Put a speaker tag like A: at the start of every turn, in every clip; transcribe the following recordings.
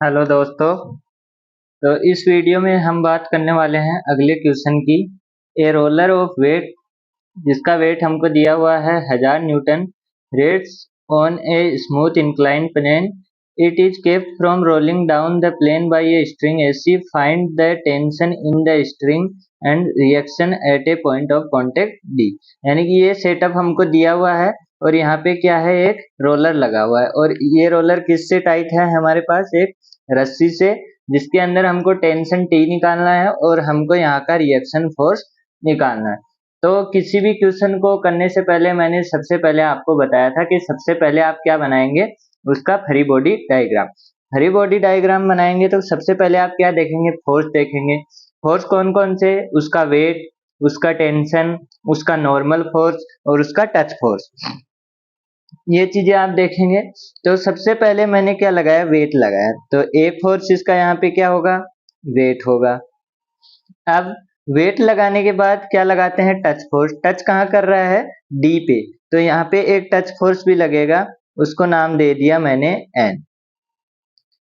A: Hello दोस्तों। तो इस वीडियो में हम बात करने वाले हैं अगले क्वेश्चन की। ए रोलर ऑफ वेट, जिसका वेट हमको दिया हुआ है 1000 newton, rests on a smooth incline plane. It is kept from rolling down the plane by a string AC. Find the tension in the string and reaction at a point of contact D. यानी कि ये setup हमको दिया हुआ है और यहाँ पे क्या है, एक रोलर लगा हुआ है और ये रोलर किससे टाइट है, हमारे पास एक रस्सी से, जिसके अंदर हमको टेंशन टी निकालना है और हमको यहाँ का रिएक्शन फोर्स निकालना है। तो किसी भी क्वेश्चन को करने से पहले मैंने सबसे पहले आपको बताया था कि सबसे पहले आप क्या बनाएंगे, उसका free body diagram. Free body diagram बनाएंगे तो सबसे पहले आप क्या देखेंगे, फोर्स देखेंगे। फोर्स कौन कौन से, उसका वेट, उसका टेंशन, उसका नॉर्मल फोर्स और उसका टच फोर्स, ये चीजें आप देखेंगे। तो सबसे पहले मैंने क्या लगाया, वेट लगाया। तो ए फोर्स इसका यहाँ पे क्या होगा, वेट होगा। अब वेट लगाने के बाद क्या लगाते हैं, टच फोर्स। टच कहाँ कर रहा है, डी पे, तो यहाँ पे एक टच फोर्स भी लगेगा, उसको नाम दे दिया मैंने एन।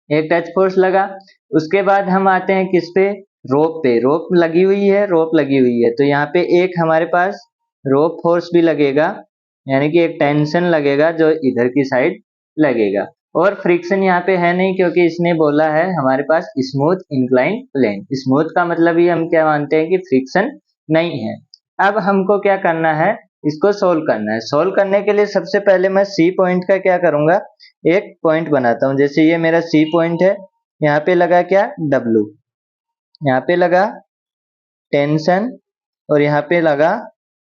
A: एक टच फोर्स लगा। उसके बाद हम आते हैं किस पे, रोप पे। रोप लगी हुई है, रोप लगी हुई है, तो यहाँ पे एक हमारे पास रोप फोर्स भी लगेगा, यानी कि एक टेंशन लगेगा जो इधर की साइड लगेगा। और फ्रिक्शन यहाँ पे है नहीं, क्योंकि इसने बोला है हमारे पास स्मूथ इंक्लाइन प्लेन। स्मूथ का मतलब ही हम क्या मानते हैं कि फ्रिक्शन नहीं है। अब हमको क्या करना है, इसको सोल्व करना है। सोल्व करने के लिए सबसे पहले मैं सी पॉइंट का क्या करूंगा, एक पॉइंट बनाता हूं। जैसे ये मेरा सी पॉइंट है, यहाँ पे लगा क्या, डब्लू, यहाँ पे लगा टेंशन और यहाँ पे लगा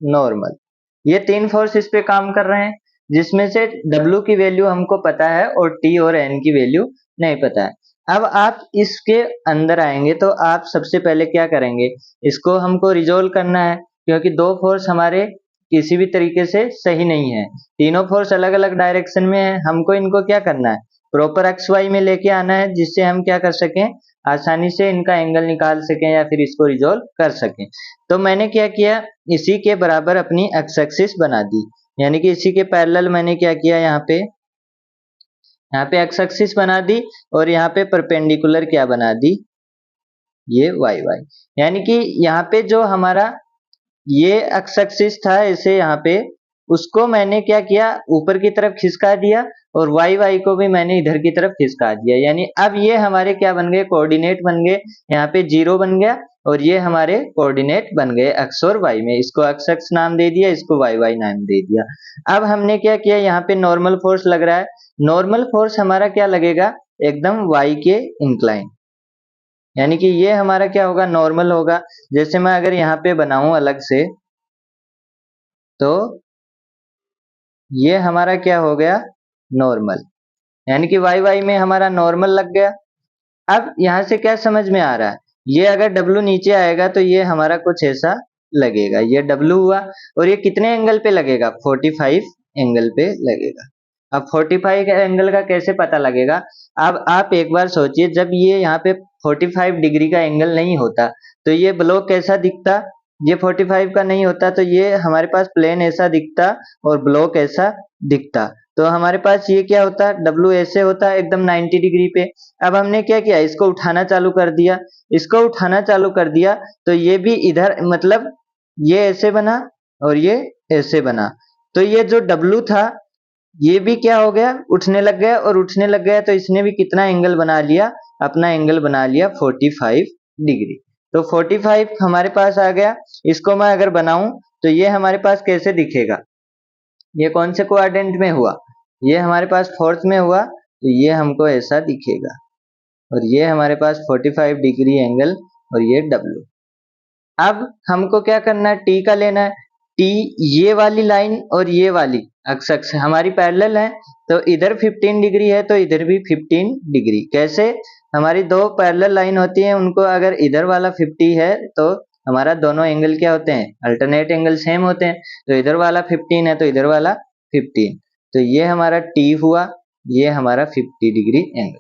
A: नॉर्मल। ये तीन फोर्स इस पे काम कर रहे हैं, जिसमें से डब्लू की वैल्यू हमको पता है और टी और एन की वैल्यू नहीं पता है। अब आप इसके अंदर आएंगे तो आप सबसे पहले क्या करेंगे, इसको हमको रिजोल्व करना है, क्योंकि दो फोर्स हमारे किसी भी तरीके से सही नहीं है। तीनों फोर्स अलग अलग डायरेक्शन में है, हमको इनको क्या करना है, प्रॉपर एक्स वाई में लेके आना है, जिससे हम क्या कर सकें, आसानी से इनका एंगल निकाल सकें या फिर इसको रिजोल्व कर सकें। तो मैंने क्या किया, इसी के बराबर अपनी एक्स एक्सिस बना दी, यानी कि इसी के पैरेलल मैंने क्या किया, यहाँ पे एक्स एक्सिस बना दी और यहाँ पे परपेंडिकुलर क्या बना दी, ये वाई वाई। यानी कि यहाँ पे जो हमारा ये एक्स एक्सिस था, इसे यहाँ पे, उसको मैंने क्या किया, ऊपर की तरफ खिसका दिया और वाई वाई को भी मैंने इधर की तरफ खिसका दिया। यानी अब ये हमारे क्या बन गए, कोऑर्डिनेट बन गए। यहाँ पे जीरो बन गया और ये हमारे कोऑर्डिनेट बन गए एक्स और वाई में। इसको एक्स एक्स नाम दे दिया, इसको वाई वाई नाम दे दिया। अब हमने क्या किया, यहाँ पे नॉर्मल फोर्स लग रहा है। नॉर्मल फोर्स हमारा क्या लगेगा, एकदम वाई के इंक्लाइन, यानी कि ये हमारा क्या होगा, नॉर्मल होगा। जैसे मैं अगर यहाँ पे बनाऊं अलग से, तो ये हमारा क्या हो गया, नॉर्मल, यानी कि वाई वाई में हमारा नॉर्मल लग गया। अब यहाँ से क्या समझ में आ रहा है, ये अगर डब्लू नीचे आएगा तो ये हमारा कुछ ऐसा लगेगा, ये डब्लू हुआ। और ये कितने एंगल पे लगेगा, 45 एंगल पे लगेगा। अब 45 एंगल का कैसे पता लगेगा, अब आप एक बार सोचिए, जब ये यहाँ पे 45 डिग्री का एंगल नहीं होता तो ये ब्लॉक कैसा दिखता, ये 45 का नहीं होता तो ये हमारे पास प्लेन ऐसा दिखता और ब्लॉक ऐसा दिखता। तो हमारे पास ये क्या होता, डब्लू ऐसे होता एकदम 90 डिग्री पे। अब हमने क्या किया, इसको उठाना चालू कर दिया। इसको उठाना चालू कर दिया तो ये भी इधर, मतलब ये ऐसे बना और ये ऐसे बना। तो ये जो डब्लू था ये भी क्या हो गया, उठने लग गया, और उठने लग गया तो इसने भी कितना एंगल बना लिया, अपना एंगल बना लिया 45 डिग्री। तो 45 हमारे पास आ गया। इसको मैं अगर बनाऊं तो ये हमारे पास कैसे दिखेगा, ये कौन से क्वाड्रेंट में हुआ, ये हमारे पास फोर्थ में हुआ, तो ये हमको ऐसा दिखेगा। और ये हमारे पास 45 डिग्री एंगल और ये डब्लू। अब हमको क्या करना है, टी का लेना है। टी, ये वाली लाइन और ये वाली अक्ष हमारी पैरेलल है, तो इधर 15 डिग्री है तो इधर भी 15 डिग्री। कैसे, हमारी दो पैरेलल लाइन होती है, उनको अगर इधर वाला 50 है तो हमारा दोनों एंगल क्या होते हैं, अल्टरनेट एंगल सेम होते हैं। तो इधर वाला 15 है तो इधर वाला 15, तो ये हमारा टी हुआ, ये हमारा 50 डिग्री एंगल।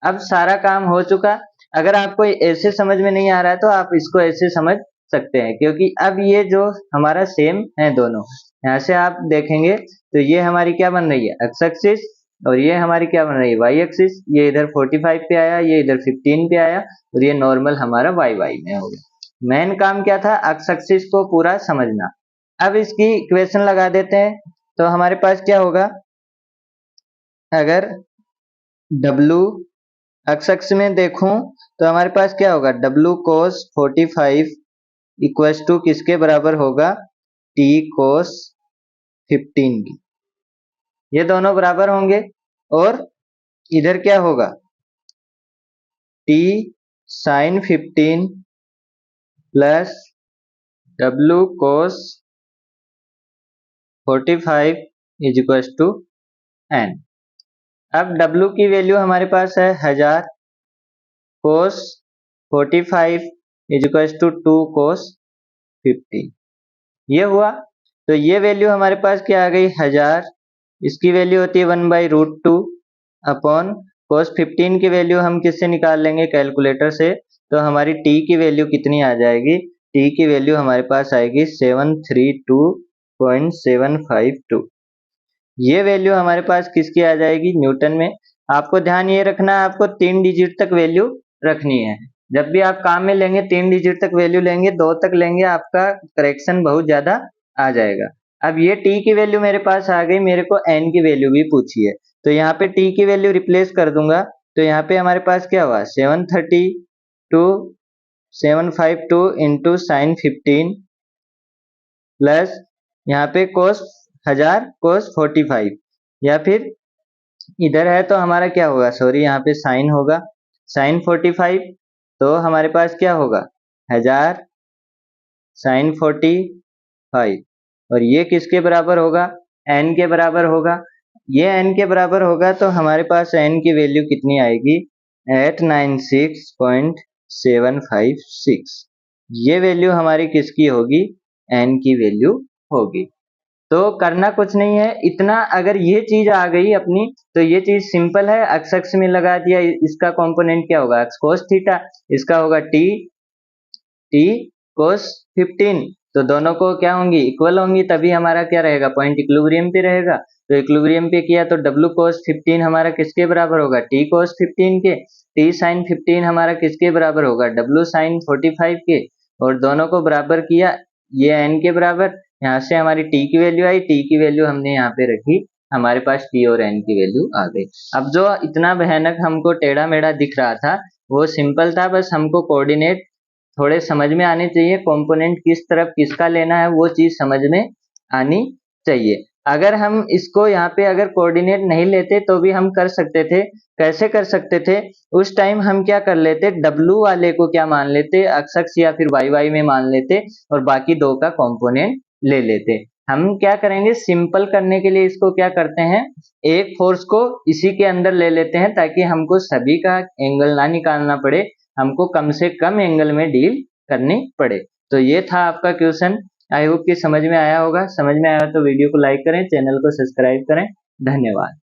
A: अब सारा काम हो चुका। अगर आपको ऐसे समझ में नहीं आ रहा है तो आप इसको ऐसे समझ सकते हैं, क्योंकि अब ये जो हमारा सेम है दोनों, यहाँ से आप देखेंगे तो ये हमारी क्या बन रही है, एक्स एक्सिस, और ये हमारी क्या बन रही है वाई एक्सिस, ये इधर 45 पे आया, ये इधर 15 पे आया, और ये नॉर्मल हमारा वाई वाई में हो गया। मेन काम क्या था, एक्स एक्सिस को पूरा समझना। अब इसकी इक्वेशन लगा देते हैं, तो हमारे पास क्या होगा, अगर W एक्स एक्स में देखूं तो हमारे पास क्या होगा, W cos 45 इक्वल्स टू किसके बराबर होगा, T cos 15 की, ये दोनों बराबर होंगे। और इधर क्या होगा, T sin 15 plus W cos 45 is equal to n। अब W की वैल्यू हमारे पास है 1000, cos 45 is equal to 2 cos 15, ये हुआ। तो ये वैल्यू हमारे पास क्या आ गई 1000, इसकी वैल्यू होती है 1/√2 अपॉन cos 15 की वैल्यू हम किससे निकाल लेंगे, कैलकुलेटर से। तो हमारी t की वैल्यू कितनी आ जाएगी, t की वैल्यू हमारे पास आएगी 732.752। ये वैल्यू हमारे पास किसकी आ जाएगी, न्यूटन में। आपको ध्यान ये रखना है, आपको 3 डिजिट तक वैल्यू रखनी है। जब भी आप काम में लेंगे 3 डिजिट तक वैल्यू लेंगे, 2 तक लेंगे आपका करेक्शन बहुत ज्यादा आ जाएगा। अब ये t की वैल्यू मेरे पास आ गई, मेरे को n की वैल्यू भी पूछी है, तो यहाँ पे t की वैल्यू रिप्लेस कर दूंगा। तो यहाँ पे हमारे पास क्या हुआ, 752 इंटू साइन 15 प्लस यहाँ पे cos 1000 cos 45, या फिर इधर है तो हमारा क्या होगा, सॉरी यहाँ पे साइन होगा, साइन 45, तो हमारे पास क्या होगा 1000 साइन 45, और ये किसके बराबर होगा, n के बराबर होगा। ये n के बराबर होगा तो हमारे पास n की वैल्यू कितनी आएगी, 896.756, ये वैल्यू हमारी किसकी होगी, n की वैल्यू होगी। तो करना कुछ नहीं है इतना, अगर ये चीज आ गई अपनी तो ये चीज सिंपल है, एक्स एक्स में लगा दिया, इसका कंपोनेंट क्या होगा, एक्स कोस थीटा, इसका होगा टी कोस 15, तो दोनों को क्या होंगी, इक्वल होंगी, तभी हमारा क्या रहेगा, पॉइंट इक्विलिब्रियम पे रहेगा। तो इक्विलिब्रियम पे किया तो W cos 15 हमारा किसके बराबर होगा, T cos 15 के, T sin 15 हमारा किसके बराबर होगा, W sin 45 के, और दोनों को बराबर किया, ये n के बराबर, यहाँ से हमारी t की वैल्यू आई, t की वैल्यू हमने यहाँ पे रखी, हमारे पास t और n की वैल्यू आ गई। अब जो इतना भयानक हमको टेढ़ा मेढ़ा दिख रहा था वो सिंपल था, बस हमको कोऑर्डिनेट थोड़े समझ में आने चाहिए, कंपोनेंट किस तरफ किसका लेना है वो चीज समझ में आनी चाहिए। अगर हम इसको यहाँ पे अगर कोऑर्डिनेट नहीं लेते तो भी हम कर सकते थे, कैसे कर सकते थे, उस टाइम हम क्या कर लेते, W वाले को क्या मान लेते, एक्स एक्स या फिर वाई वाई में मान लेते, और बाकी दो का कंपोनेंट ले लेते। हम क्या करेंगे, सिंपल करने के लिए इसको क्या करते हैं, एक फोर्स को इसी के अंदर ले लेते हैं ताकि हमको सभी का एंगल ना निकालना पड़े, हमको कम से कम एंगल में डील करनी पड़े। तो ये था आपका क्वेश्चन, आई होप कि समझ में आया होगा। समझ में आया तो वीडियो को लाइक करें, चैनल को सब्सक्राइब करें। धन्यवाद।